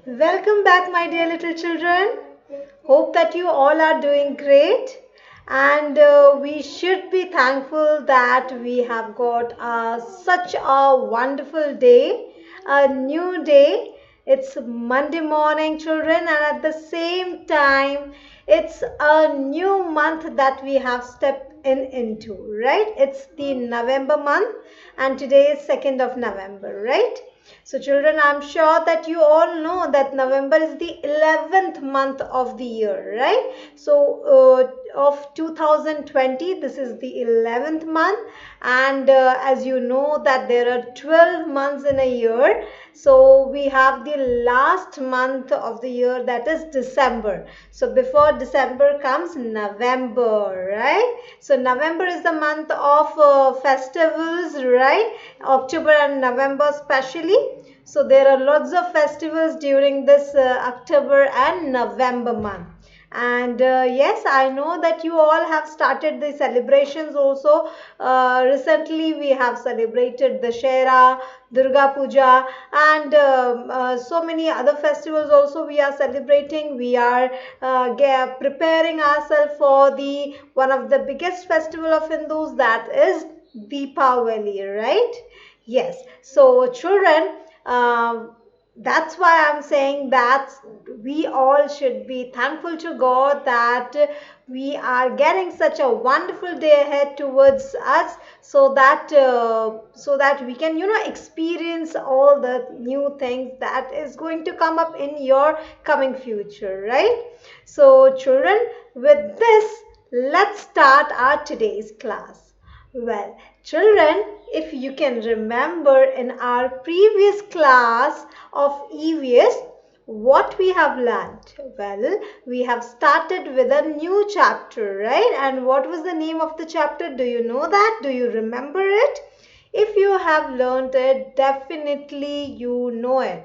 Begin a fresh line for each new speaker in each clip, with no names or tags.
Welcome back, my dear little children. Hope that you all are doing great. And we should be thankful that we have got such a wonderful day, a new day. It's Monday morning, children, and at the same time, it's a new month that we have stepped into, right? It's the November month, and today is 2nd of November, right? So, children, I'm sure that you all know that November is the 11th month of the year, right? So, of 2020, this is the 11th month, and as you know, that there are 12 months in a year. So, we have the last month of the year, that is December. So, before December comes November, right? So, November is the month of festivals, right? October and November, especially. So there are lots of festivals during this October and November month. And yes, I know that you all have started the celebrations also. Recently, we have celebrated the Shera, Durga Puja, and so many other festivals also we are celebrating. We are preparing ourselves for the one of the biggest festival of Hindus, that is Deepavali, right? Yes. So, children, that's why I'm saying that we all should be thankful to God that we are getting such a wonderful day ahead towards us, so that we can experience all the new things that is going to come up in your coming future, right? So, children, with this, let's start our today's class. Well, children, if you can remember in our previous class of EVS, what we have learned? Well, we have started with a new chapter, right? And what was the name of the chapter? Do you know that? Do you remember it? If you have learned it, definitely you know it.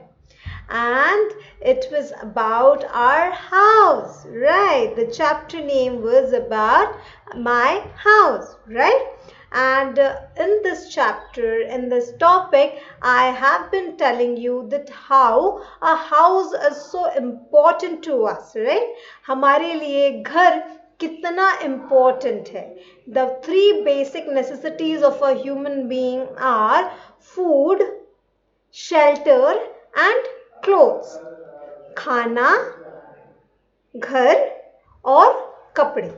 And it was about our house, right? The chapter name was about my house, right? And in this chapter, in this topic, I have been telling you that how a house is so important to us, right? हमारे लिए घर कितना important है. The three basic necessities of a human being are food, shelter and clothes. खाना, घर और कपड़े.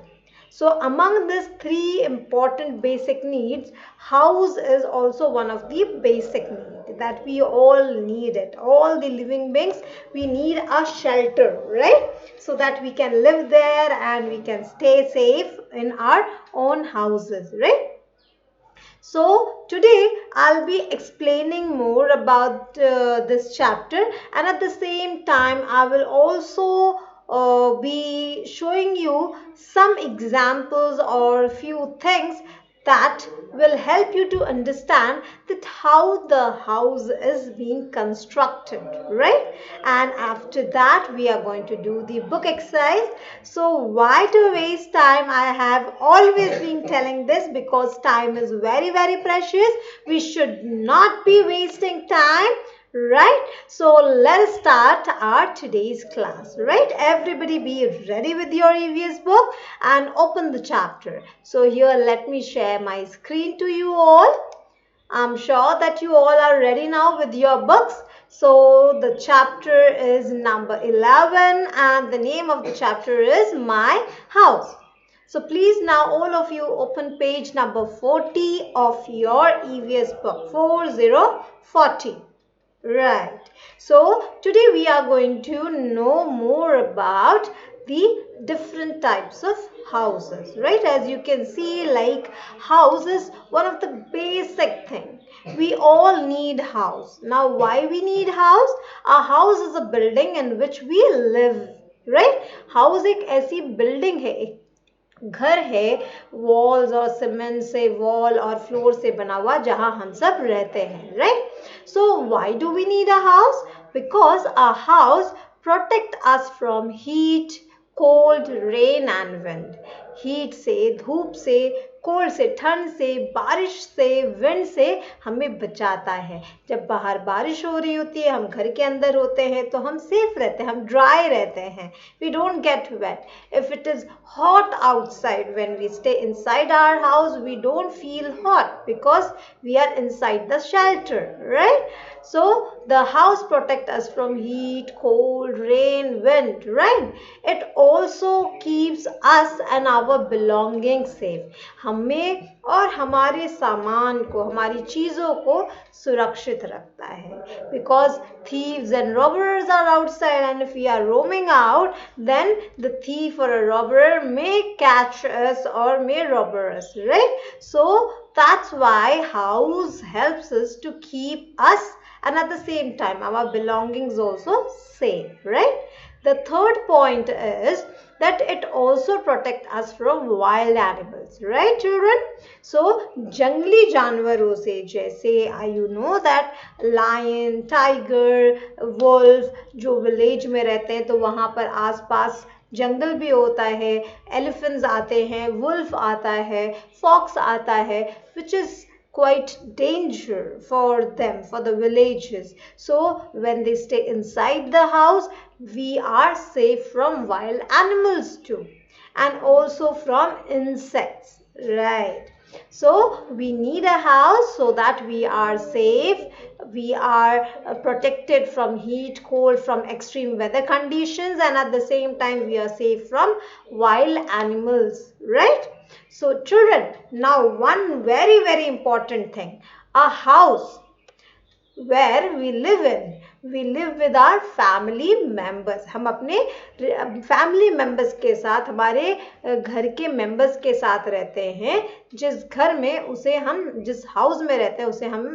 So among these three important basic needs, house is also one of the basic needs that we all need it. All the living beings, we need a shelter, right? So that we can live there and we can stay safe in our own houses, right? So today I'll be explaining more about this chapter, and at the same time I will also be showing you some examples or few things that will help you to understand that how the house is being constructed, right? And after that we are going to do the book exercise. So why to waste time? I have always been telling this because time is very, very precious. We should not be wasting time, right? So let us start our today's class, right? Everybody be ready with your EVS book and open the chapter. So here let me share my screen to you all. I'm sure that you all are ready now with your books. So the chapter is number 11 and the name of the chapter is My House. So please now all of you open page number 40 of your EVS book, 4040. Right. So today we are going to know more about the different types of houses, right? As you can see, like house is one of the basic thing. We all need house. Now why we need house? A house is a building in which we live, right? House एक ऐसी building है, घर है walls और cement से wall और floor से बना हुआ जहां हम सब रहते हैं, right? So why do we need a house? Because a house protect us from heat, cold, rain and wind. Heat से, धूप से, कोल्ड से, ठंड से, बारिश से, विंड से हमें बचाता है। जब बाहर बारिश हो रही होती है, हम घर के अंदर होते हैं तो हम सेफ रहते हैं, हम ड्राई रहते हैं, we don't get wet. If it is hot outside, when we stay inside our house, we don't feel hot because we are inside the shelter, right? So the house protect us from heat, cold, rain, wind, right? It also keeps us and our belongings safe. हमें और हमारे सामान को, हमारी चीजों को सुरक्षित रखता है, because thieves and robbers are outside, and if we are roaming out, then the thief or a robber may catch us or may rob us, right? So that's why house helps us to keep us and at the same time our belongings also safe, right? The third point is that it also protect us from wild animals, right children? So जंगली जानवरों से, जैसे you know that lion, tiger, wolf, जो village में रहते हैं तो वहाँ पर आसपास जंगल भी होता है, एलिफेंट्स आते हैं, वुल्फ आता है, फॉक्स आता है, which is quite danger for them, for the villages. So when they stay inside the house, we are safe from wild animals too, and also from insects, right? So we need a house so that we are safe, we are protected from heat, cold, from extreme weather conditions, and at the same time we are safe from wild animals, right? So children, now one very very important thing, a house where we live in, we live with our family members. हम अपने family members के साथ, हमारे घर के members के साथ रहते हैं। जिस घर में उसे हम, जिस हाउस में रहते हैं उसे हम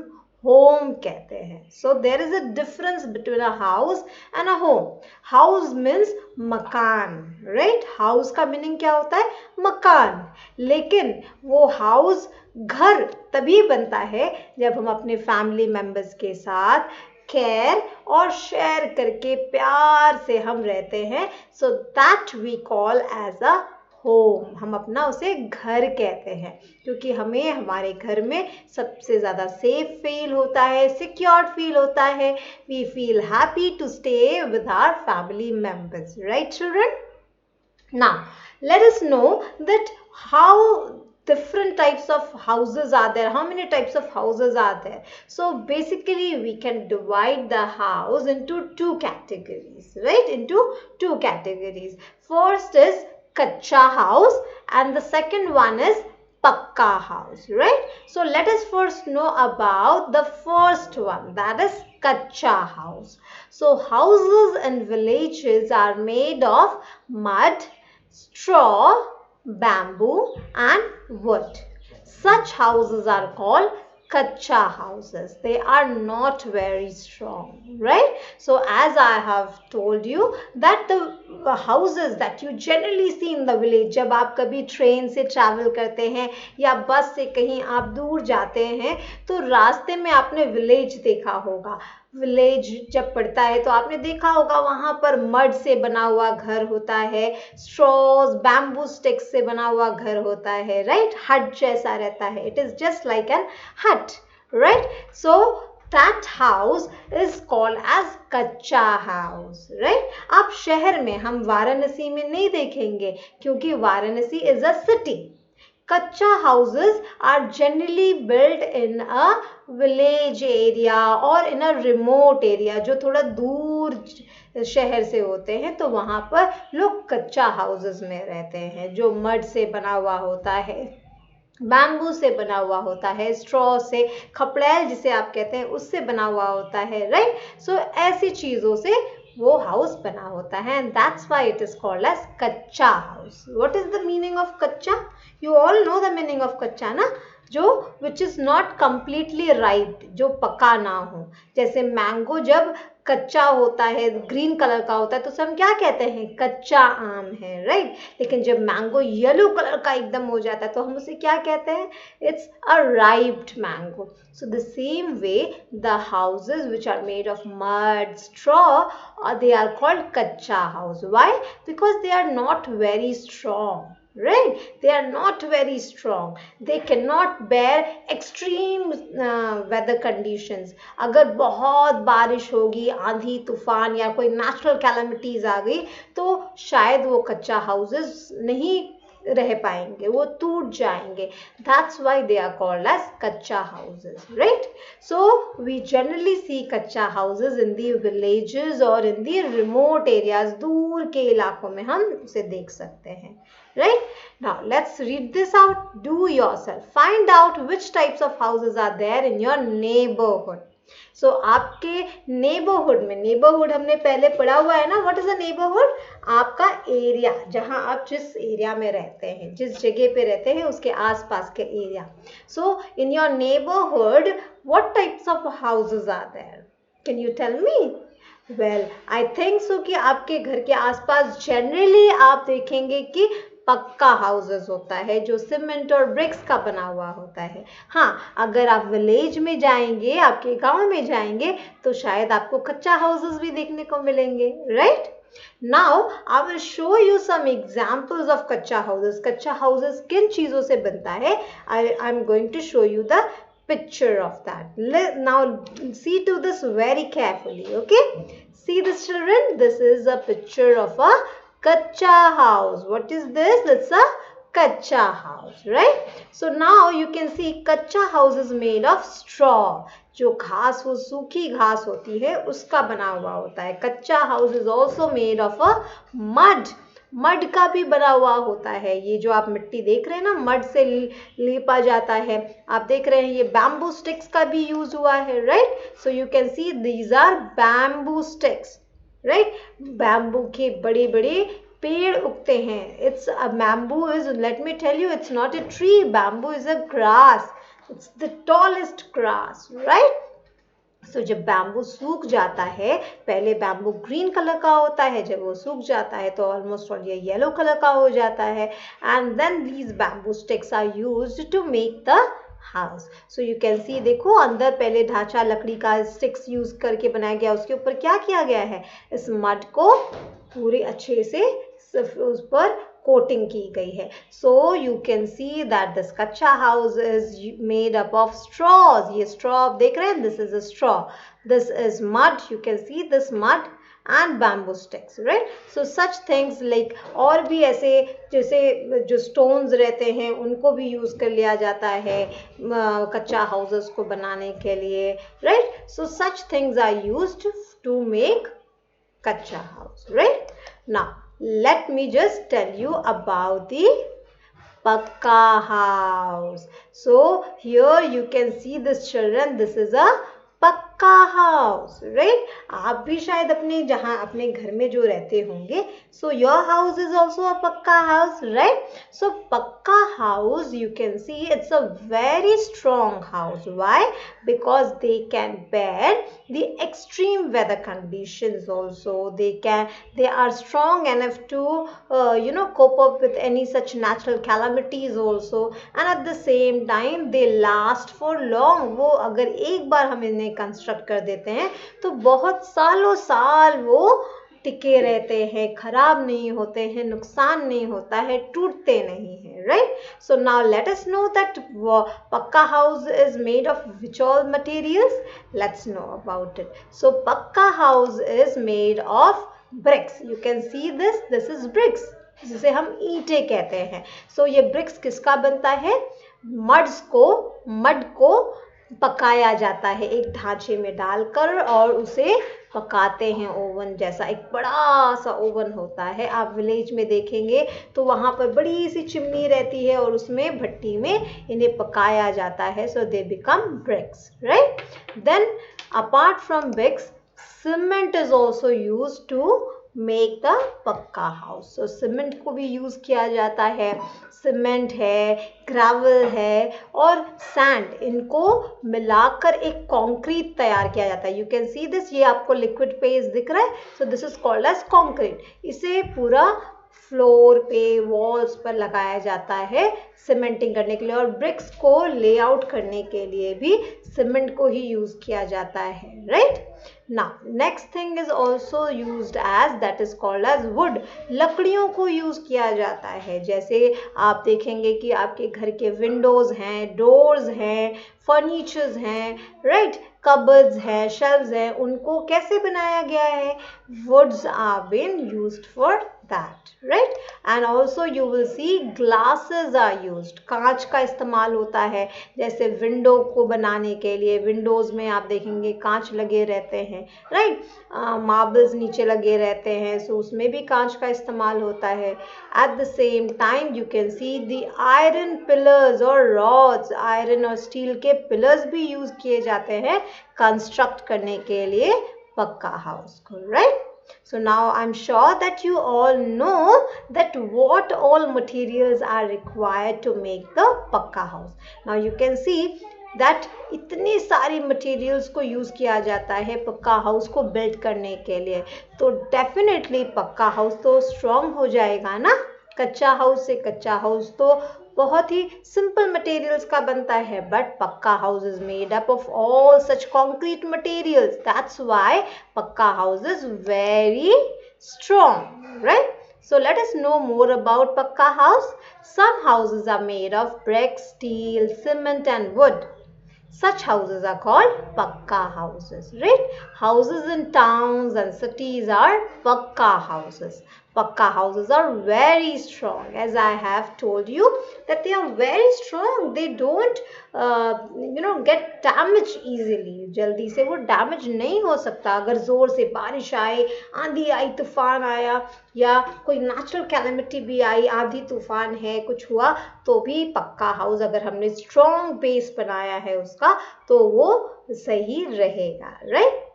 होम कहते हैं. So there is a difference between a house and a home. House means मकान, right? House का मीनिंग क्या होता है? मकान. लेकिन वो हाउस घर तभी बनता है जब हम अपने फैमिली मेंबर्स के साथ केयर और शेयर करके प्यार से हम रहते हैं. So that we call as a home. हम अपना उसे घर कहते हैं क्योंकि हमें हमारे घर में सबसे ज़्यादा सेफ फील होता है, सिक्योर्ड फील होता है. We feel happy to stay with our family members, right children? Now let us know that how different types of houses are there. How many types of houses are there? So basically we can divide the house into two categories, right? Into two categories. First is kacha house and the second one is pakka house, right? So let us first know about the first one, that is kacha house. So houses in villages are made of mud, straw, bamboo and wood. Such houses are called kacha houses. They are not very strong, right? So as I have told you that the houses that you generally see in the village, जब आप कभी train से travel करते हैं या बस से कहीं आप दूर जाते हैं तो रास्ते में आपने विलेज देखा होगा. विलेज जब पड़ता है तो आपने देखा होगा वहाँ पर मड से बना हुआ घर होता है, स्ट्रॉज, बैम्बू स्टिक्स से बना हुआ घर होता है, राइट? हट जैसा रहता है. It is just like an hut, right? So that house is called as कच्चा house, right? आप शहर में, हम वाराणसी में नहीं देखेंगे क्योंकि Varanasi is a city. Kacha houses are generally built in a village area or in a remote area जो थोड़ा दूर शहर से होते हैं तो वहाँ पर लोग कच्चा हाउसेस में रहते हैं जो मड से बना हुआ होता है, बैम्बू से बना हुआ होता है, स्ट्रॉ से, खपड़ैल जिसे आप कहते हैं उससे बना हुआ होता है, राइट? सो ऐसी चीज़ों से वो हाउस बना होता है and that's why it is called as कच्चा house. What is the meaning of कच्चा? You all know the meaning of कच्चा ना? जो which is not completely ripe, जो पका ना हो. जैसे मैंगो जब कच्चा होता है, ग्रीन कलर का होता है तो हम क्या कहते हैं? कच्चा आम है, राइट? लेकिन जब मैंगो येलो कलर का एकदम हो जाता है तो हम उसे क्या कहते हैं? It's a riped mango. So the same way the houses which are made of mud, straw, they are called kacha house. Why? Because they are not very strong. right? They are not very strong. They cannot bear extreme weather conditions. अगर बहुत बारिश होगी, आंधी तूफान या कोई natural calamities आ गई, तो शायद वो कच्चा हाउसेस नहीं रह पाएंगे, वो टूट जाएंगे. That's why they are called as kacha houses, right? So we generally see kacha houses in the villages or in the remote areas. दूर के इलाकों में हम उसे देख सकते हैं, right? Now let's read this out. Do yourself. Find out which types of houses are there in your neighborhood. So आपके नेबरहुड में, नेबरहुड हमने पहले पढ़ा हुआ है ना. What is a neighbourhood? आपका एरिया, जहां आप जिस एरिया में रहते हैं, जिस जगह पे रहते हैं, उसके आसपास के area. So in your neighbourhood what types of houses are there? Can you tell me? Well, I think so कि आपके घर के आसपास जनरली आप देखेंगे कि पक्का हाउसेस होता है, जो सीमेंट और ब्रिक्स का बना हुआ होता है. हाँ, अगर आप विलेज में जाएंगे, आपके गांव में जाएंगे, तो शायद आपको कच्चा हाउसेस भी देखने को मिलेंगे, right? Now I will show you some examples of kachcha houses. Kachcha houses किन चीजों से बनता है? I am going to show you the picture of that. Now see to this very carefully, okay? See this, children. This is a picture of a kacha house. What is this? It's a kacha house, right? So now you can see kacha house is made of straw. जो घास, वो सूखी घास होती है, उसका बना हुआ होता है. कच्चा house is also made of a mud. Mud का भी बना हुआ होता है. ये जो आप मिट्टी देख रहे हैं ना, मड से लीपा जाता है. आप देख रहे हैं ये बैम्बू स्टिक्स का भी यूज हुआ है, right? So you can see these are bamboo sticks, right? Bamboo के बड़े बड़े पेड़ उगते हैं. It's a bamboo is, let me tell you, it's not a tree. Bamboo is a grass. It's the tallest grass, right? So जब bamboo सूख जाता है, पहले बैम्बू ग्रीन कलर का होता है, जब वो सूख जाता है तो ऑलमोस्ट ऑल ये येलो कलर का हो जाता है. And then these bamboo sticks are used to make the house. So you can see, देखो अंदर पहले ढांचा लकड़ी का स्टिक्स यूज करके बनाया गया, उसके ऊपर क्या किया गया है? इस मड को पूरे अच्छे से उस पर कोटिंग की गई है. So you can see that this kachcha house is made up of straws. ये स्ट्रॉ आप देख रहे हैं, this is a straw. This is mud. You can see this mud and bamboo sticks, right? So such things like, और भी ऐसे जैसे जो stones रहते हैं, उनको भी यूज कर लिया जाता है कच्चा houses को बनाने के लिए, right? So such things are used to make kacha house, right? Now let me just tell you about the pakka house. So here you can see this, children. This is a पक्का house, right? आप भी शायद अपने जहां अपने घर में जो रहते होंगे, so your house is also a pakka house, right? So pakka house, you can see it's a very strong house. Why? Because they can bear the extreme weather conditions also. They are strong enough to cope up with any such natural calamities also, and at the same time they last for long. वो अगर एक बार हम इन्हें construct कर देते हैं तो बहुत सालों साल वो टिके रहते हैं, खराब नहीं होते हैं, नुकसान नहीं होता है, टूटते नहीं हैं, right? So now let us know that pakka house is made of which all materials. Let's know about it. So pakka house is made of bricks. You can see this is bricks, जिसे हम ईंटें कहते हैं. सो ये ब्रिक्स किसका बनता है? Mud को पकाया जाता है एक ढांचे में डालकर, और उसे पकाते हैं ओवन जैसा. एक बड़ा सा ओवन होता है, आप विलेज में देखेंगे तो वहाँ पर बड़ी सी चिमनी रहती है और उसमें भट्टी में इन्हें पकाया जाता है. So they become bricks, right? Then apart from bricks, cement is also used to make the pakka house. So cement को भी यूज किया जाता है. सीमेंट है, ग्रेवल है और सैंड, इनको मिलाकर एक कंक्रीट तैयार किया जाता है. यू कैन सी दिस, ये आपको लिक्विड पेज दिख रहा है. So this is called as concrete. इसे पूरा फ्लोर पे, वॉल्स पर लगाया जाता है सीमेंटिंग करने के लिए, और ब्रिक्स को लेआउट करने के लिए भी सीमेंट को ही यूज किया जाता है, right? Now next thing is also used as, that is called as wood. लकड़ियों को यूज किया जाता है. जैसे आप देखेंगे कि आपके घर के विंडोज हैं, डोर्स हैं, फर्नीचर्स हैं, राइट, कबर्ड्स हैं, शेल्व्स हैं, उनको कैसे बनाया गया है? Woods are been used for that, right? And also you will see glasses are used. कांच का इस्तेमाल होता है. जैसे विंडो को बनाने के लिए विंडोज में आप देखेंगे कांच लगे रहते हैं, राइट, मार्बल्स नीचे लगे रहते हैं, सो उसमें भी कांच का इस्तेमाल होता है. Eight the same time you can see the iron pillars और रॉड्स. आयरन और स्टील के पिलर्स भी यूज किए जाते हैं कंस्ट्रक्ट करने के लिए पक्का हाउस को, right? So now I'm sure that you all know that what all materials are required to make the pakka house. Now you can see that इतनी सारी materials को use किया जाता है पक्का हाउस को build करने के लिए. तो definitely पक्का हाउस तो strong हो जाएगा ना. कच्चा हाउस से कच्चा हाउस तो बहुत ही सिंपल मटेरियल्स का बनता है, but pakka house is made up of all such concrete materials. That's why pakka house is very strong, right? So let us know more about pakka house. Some houses are made of brick, steel, cement and wood. Such houses are called pakka houses, right? Houses in towns and cities are pakka houses. Pakka houses are very strong, as I have told you that they are very strong. They don't get damaged easily. जल्दी से वो damage नहीं हो सकता. अगर जोर से बारिश आए, आंधी आई, तूफान आया या कोई नेचुरल कैलेमिटी भी आई, आंधी तूफान है, कुछ हुआ, तो भी पक्का हाउस अगर हमने स्ट्रॉन्ग बेस बनाया है उसका तो वो सही रहेगा, right?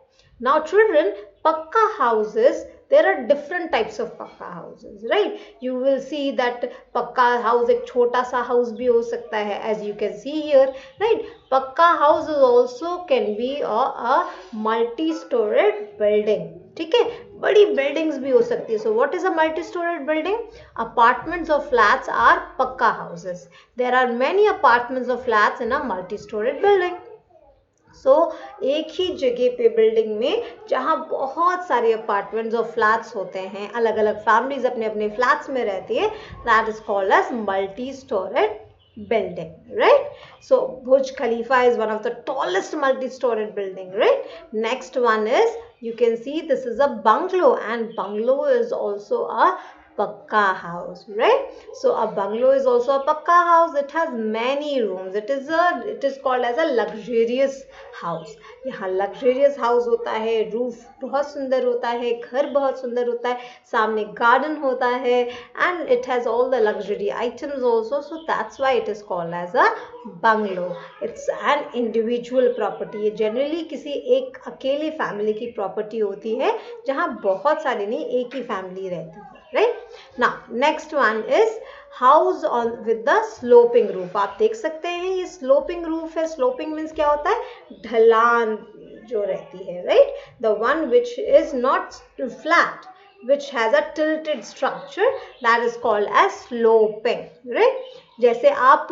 Now children, pakka houses, there are different types of pakka houses, right? You will see that pakka house एक छोटा सा house भी हो सकता है, as you can see here, right? Pakka house is also can be a multi-storied building. ठीक है, बड़ी buildings भी हो सकती है. So what is a multi-storied building? Apartments or flats are pakka houses. There are many apartments or flats in a multi-storied building. सो एक ही जगह पे बिल्डिंग में जहाँ बहुत सारे अपार्टमेंट्स और फ्लैट्स होते हैं, अलग अलग फैमिलीज अपने अपने फ्लैट्स में रहती है, that is called as multi storeyed building, right? So Burj Khalifa is one of the tallest multi-storied building, right? Next one is, you can see this is a bungalow, and bungalow is also a pakka house, right? So a bungalow is also a pakka house. It has many rooms. It is called as a luxurious house. यहाँ luxurious house होता है, roof बहुत सुंदर होता है, घर बहुत सुंदर होता है, सामने garden होता है, and it has all the luxury items also. So that's why it is called as a bungalow. It's an individual property. ये generally किसी एक अकेले family की property होती है जहाँ बहुत सारी नहीं, एक ही family रहती है, right? Now next one is house on with the sloping roof. आप देख सकते हैं ये sloping roof है. Sloping means क्या होता है? ढलान जो रहती है, right? The one which is not flat, which has a tilted structure, that is called as sloping, right? जैसे आप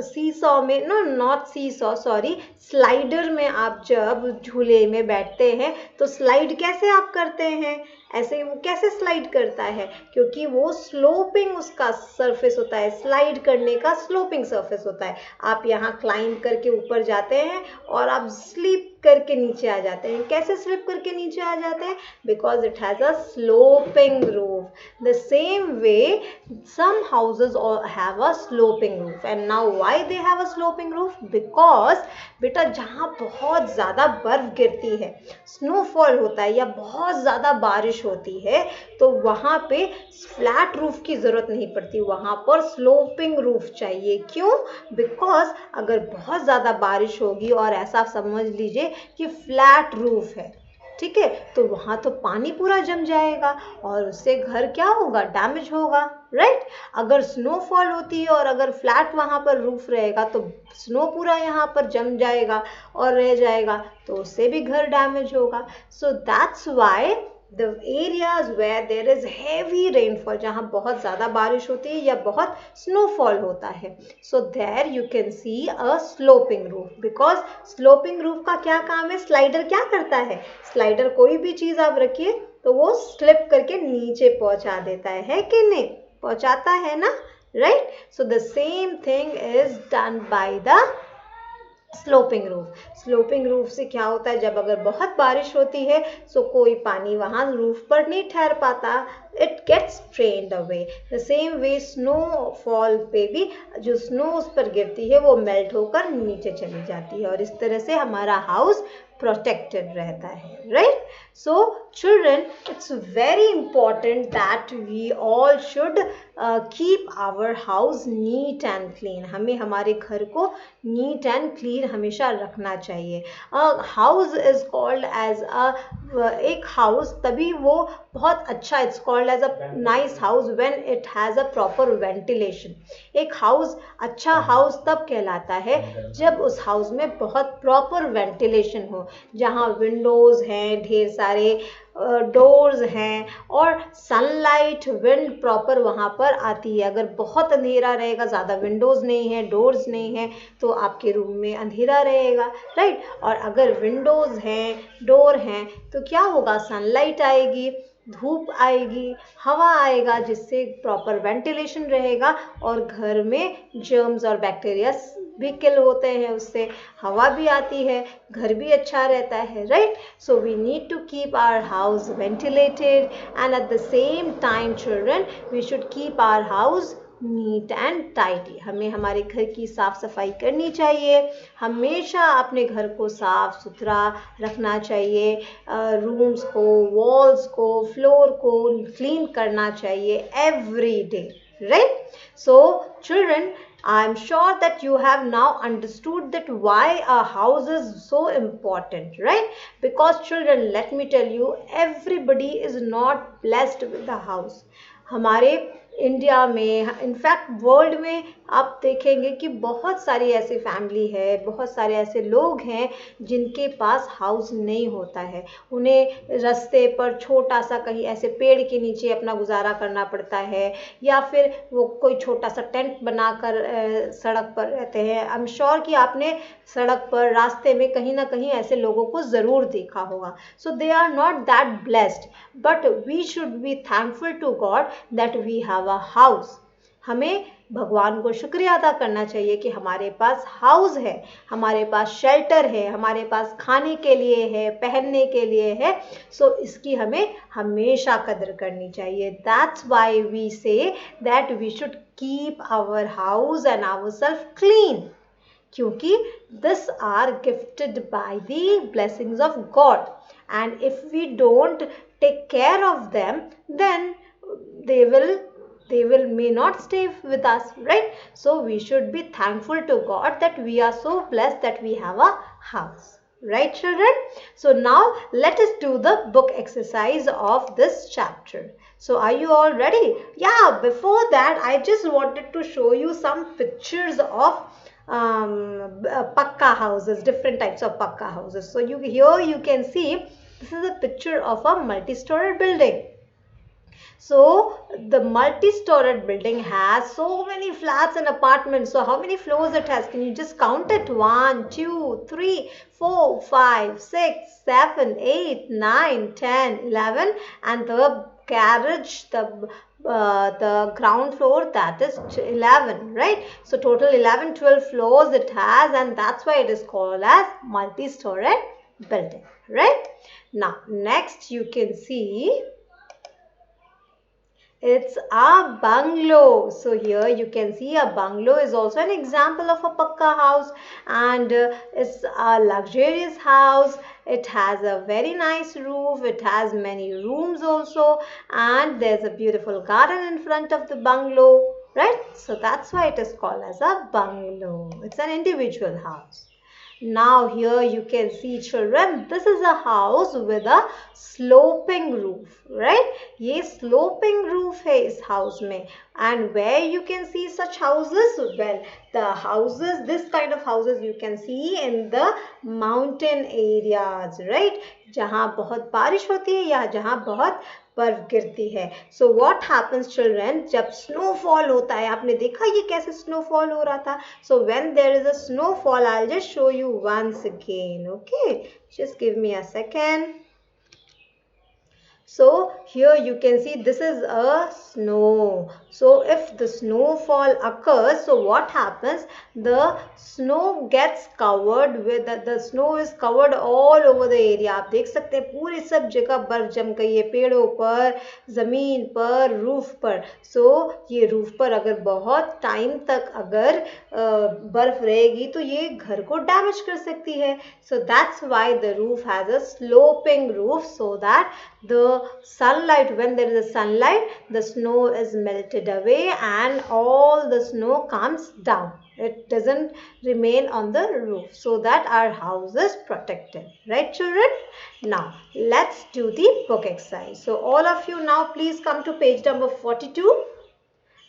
सीसॉ में, no not seesaw, sorry, slider में आप जब झूले में बैठते हैं तो स्लाइड कैसे आप करते हैं? ऐसे वो कैसे स्लाइड करता है? क्योंकि वो स्लोपिंग उसका सरफेस होता है, स्लाइड करने का स्लोपिंग सरफेस होता है. आप यहाँ क्लाइंब करके ऊपर जाते हैं और आप स्लिप करके नीचे आ जाते हैं. कैसे स्लिप करके नीचे आ जाते हैं? Because it has a sloping roof. The same way some houses have a sloping roof. And now why they have a sloping roof? Because बेटा जहाँ बहुत ज़्यादा बर्फ गिरती है, स्नोफॉल होता है या बहुत ज़्यादा बारिश होती है, तो वहाँ पे फ्लैट रूफ की ज़रूरत नहीं पड़ती, वहाँ पर स्लोपिंग रूफ चाहिए. क्यों? बिकॉज अगर बहुत ज़्यादा बारिश होगी और ऐसा समझ लीजिए कि फ्लैट रूफ है, ठीक है, तो वहाँ तो पानी पूरा जम जाएगा और उससे घर क्या होगा? डैमेज होगा, राइट? अगर स्नोफॉल होती है और अगर फ्लैट वहाँ पर रूफ रहेगा तो स्नो पूरा यहाँ पर जम जाएगा और रह जाएगा, तो उससे भी घर डैमेज होगा. So that's why the areas where there is heavy rainfall, जहाँ बहुत ज़्यादा बारिश होती है या बहुत snowfall होता है, so there you can see a sloping roof, because sloping roof का क्या काम है, स्लाइडर क्या करता है, स्लाइडर कोई भी चीज़ आप रखिए तो वो स्लिप करके नीचे पहुंचा देता है कि नहीं, पहुंचाता है ना, right. So the same thing is done by the sloping roof. Sloping roof से क्या होता है, जब अगर बहुत बारिश होती है तो कोई पानी वहाँ रूफ पर नहीं ठहर पाता, it gets trained away. The same way snowfall पे भी जो स्नो उस पर गिरती है वो मेल्ट होकर नीचे चली जाती है और इस तरह से हमारा हाउस protected रहता है, right? So children, it's very important that we all should keep our house neat and clean. हमें हमारे घर को neat and clean हमेशा रखना चाहिए. House is called as a एक house तभी वो बहुत अच्छा, it's called as a nice house when it has a proper ventilation. एक house अच्छा house तब कहलाता है जब उस house में बहुत proper ventilation हो, जहाँ विंडोज हैं, ढेर सारे डोर्स हैं और सनलाइट विंड प्रॉपर वहाँ पर आती है. अगर बहुत अंधेरा रहेगा, ज़्यादा विंडोज़ नहीं है, डोर्स नहीं है, तो आपके रूम में अंधेरा रहेगा, राइट. और अगर विंडोज़ हैं, डोर हैं, तो क्या होगा, सनलाइट आएगी, धूप आएगी, हवा आएगा, जिससे प्रॉपर वेंटिलेशन रहेगा और घर में जर्म्स और बैक्टीरिया भी किल होते हैं, उससे हवा भी आती है, घर भी अच्छा रहता है, right. So we need to keep our house ventilated and at the same time children we should keep our house neat and tidy. हमें हमारे घर की साफ सफाई करनी चाहिए, हमेशा अपने घर को साफ सुथरा रखना चाहिए, रूम्स को, वॉल्स को, फ्लोर को क्लीन करना चाहिए every day, right. So children, I am sure that you have now understood that why a house is so important, right? Because children, let me tell you, everybody is not blessed with a house. हमारे India में, in fact world में आप देखेंगे कि बहुत सारी ऐसी family है, बहुत सारे ऐसे लोग हैं जिनके पास हाउस नहीं होता है. उन्हें रास्ते पर छोटा सा कहीं ऐसे पेड़ के नीचे अपना गुजारा करना पड़ता है या फिर वो कोई छोटा सा टेंट बनाकर सड़क पर रहते हैं. आई एम श्योर कि आपने सड़क पर, रास्ते में कहीं ना कहीं ऐसे लोगों को ज़रूर देखा होगा. So they are not that blessed, but we should be thankful to God that we have a house. हमें भगवान को शुक्रिया अदा करना चाहिए कि हमारे पास हाउस है, हमारे पास शेल्टर है, हमारे पास खाने के लिए है, पहनने के लिए है. सो इसकी हमें हमेशा कदर करनी चाहिए. That's why we say that we should keep our house and our self clean, क्योंकि this are gifted by the blessings of God and if we don't take care of them then they will may not stay with us, right? So we should be thankful to God that we are so blessed that we have a house, right children? So now let us do the book exercise of this chapter. So are you all ready? Yeah, before that I just wanted to show you some pictures of pakka houses, different types of pakka houses. So here you can see this is a picture of a multi-storied building. So the multi-storied building has so many flats and apartments. So how many floors it has? Can you just count it? 1, 2, 3, 4, 5, 6, 7, 8, 9, 10, 11, and the garage, the ground floor, that is 11, right? So total 11, 12 floors it has, and that's why it is called as multi-storied building, right? Now next you can see it's a bungalow. So here you can see a bungalow is also an example of a pakka house, and it's a luxurious house. It has a very nice roof, it has many rooms also, and there's a beautiful garden in front of the bungalow, right? So that's why it is called as a bungalow. It's an individual house. Now here you can see children, this is a house with a sloping roof, right? ये sloping roof है इस house में. And where you can see such houses? Well, the houses, this kind of houses you can see in the mountain areas, right? जहाँ बहुत बारिश होती है या जहाँ बहुत बर्फ गिरती है. So what happens children? जब snowfall होता है, आपने देखा ये कैसे snowfall हो रहा था? So when there is a snowfall, I'll just show you once again. Okay, just give me a second. So here you can see this is a snow. So if the snowfall occurs, so what happens? The snow gets covered with the snow is covered all over the area. आप देख सकते हैं पूरी सब जगह बर्फ जम गई है, पेड़ों पर, जमीन पर, रूफ पर. So ये रूफ पर अगर बहुत टाइम तक अगर बर्फ रहेगी तो ये घर को डैमेज कर सकती है. So that's why the roof has a sloping roof, so that the sunlight, when there is a sunlight, the snow is melted away and all the snow comes down. It doesn't remain on the roof, so that our house is protected. Right children? Now let's do the book exercise. So all of you now please come to page number 42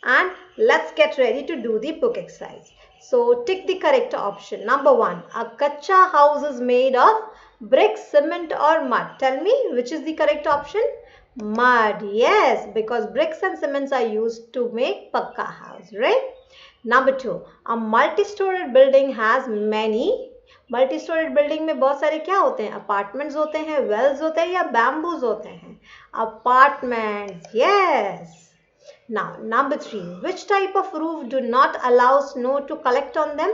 and let's get ready to do the book exercise. So tick the correct option. Number 1, a kacha house is made of brick, cement or mud. Tell me which is the correct option? Mud. Yes, because bricks and cements are used to make pakka house, right? Number 2, a multi-storied building has many. Multi-storeyed building में बहुत सारे क्या होते हैं? Apartments होते हैं, Wales होते हैं या बैम्बूज होते हैं? Apartments. Yes. Now, number 3, which type of roof do not allow snow to collect on them?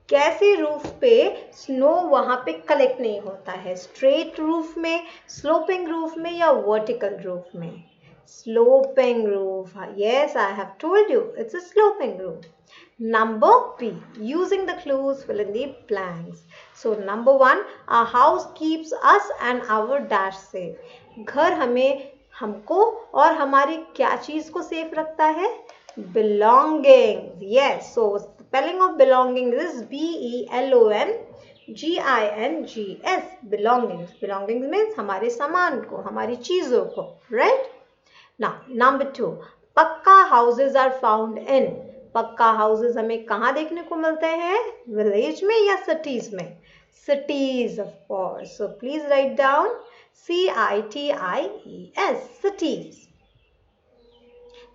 कैसे रूफ पे स्नो वहां पे कलेक्ट नहीं होता है? स्ट्रेट रूफ में, स्लोपिंग रूफ में या वर्टिकल रूफ में? Sloping roof. Yes, I have told you. It's a sloping roof. Number B, using the clues, fill in the blanks. So, number 1, a house keeps us and our dash safe. घर हमें, हमको और हमारी क्या चीज को safe रखता है? Belongings. Yes. So spelling of belongings is BELONGINGS. Belongings. Belongings means हमारे सामान को, हमारी चीजों को. Right? Now number 2, पक्का houses are found in. पक्का houses हमें कहाँ देखने को मिलते हैं? Village में या cities में? Cities of course. So please write down CITIES, cities.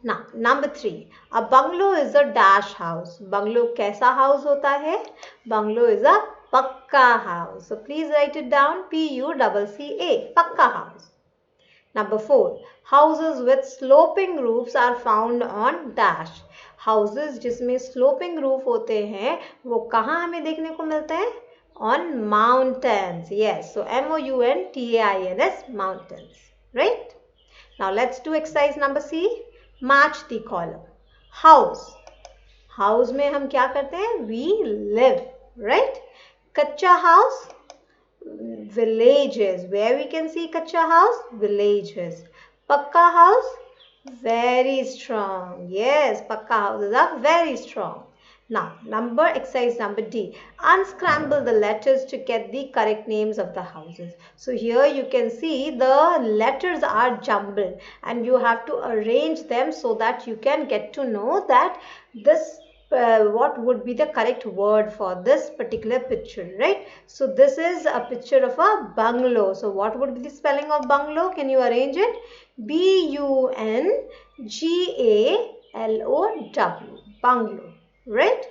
Now, number 3, a bungalow is a dash house. Bungalow कैसा house होता है? Bungalow is a पक्का house. So please write it down, PUCCA, पक्का house. Number 4, houses with sloping roofs are found on dash. Houses जिसमें sloping roof होते हैं, वो कहाँ हमें देखने को मिलते हैं? On mountains. Yes, so MOUNTAINS, mountains, right? Now let's do exercise number C. Match the column. House. House में हम क्या करते हैं? We live, right? कच्चा house. Villages. Where we can see कच्चा house? Villages. पक्का house? Very strong. Yes, pakka houses are very strong. Now, exercise number D. Unscramble the letters to get the correct names of the houses. So here you can see the letters are jumbled and you have to arrange them so that you can get to know that this what would be the correct word for this particular picture, right? So this is a picture of a bungalow. So what would be the spelling of bungalow? Can you arrange it? BUNGALOW, bungalow, right?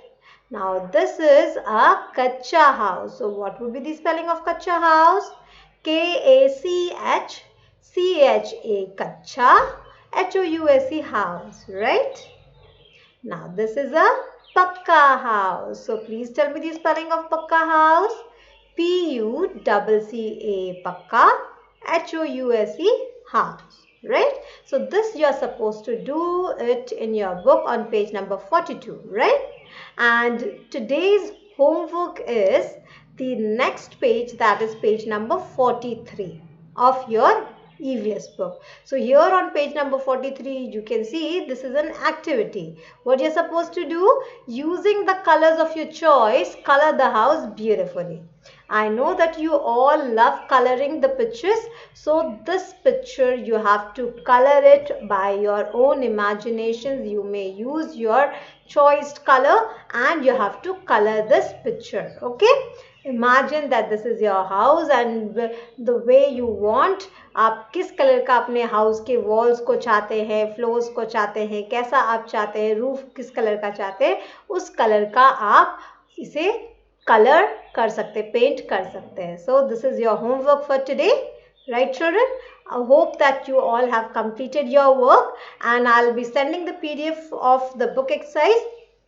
Now this is a kacha house. So what would be the spelling of kacha house? KACHCHA, kacha, HOUSE, house, right? Now this is a pakka house. So please tell me the spelling of pakka house. PUCCA, pakka, HOUSE, house. Right? So this you are supposed to do it in your book on page number 42, right? And today's homework is the next page, that is page number 43 of your EVS book. So here on page number 43, you can see this is an activity. What you're supposed to do, using the colors of your choice, color the house beautifully. I know that you all love coloring the pictures. So this picture you have to color it by your own imaginations. You may use your choiced color and you have to color this picture. Okay. Imagine that this is your house and the way you want. आप किस colour का अपने house के walls को चाहते हैं, floors को चाहते हैं, कैसा आप चाहते हैं, रूफ किस कलर का चाहते हैं, उस कलर का आप इसे कलर कर सकते, पेंट कर सकते हैं. So this is your homework for today, right children? I hope that you all have completed your work and I'll be sending the PDF of the book exercise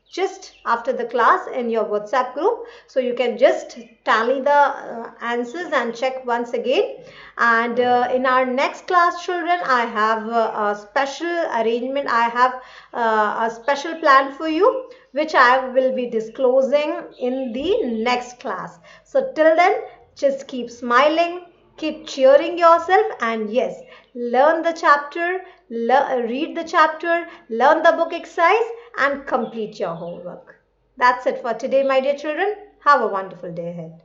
just after the class in your WhatsApp group, so you can just tally the answers and check once again. And in our next class, children, I have a special arrangement. I have a special plan for you, which I will be disclosing in the next class. So till then, just keep smiling, keep cheering yourself, and yes, learn the chapter, read the chapter, learn the book exercise, and complete your homework. That's it for today, my dear children. Have a wonderful day ahead.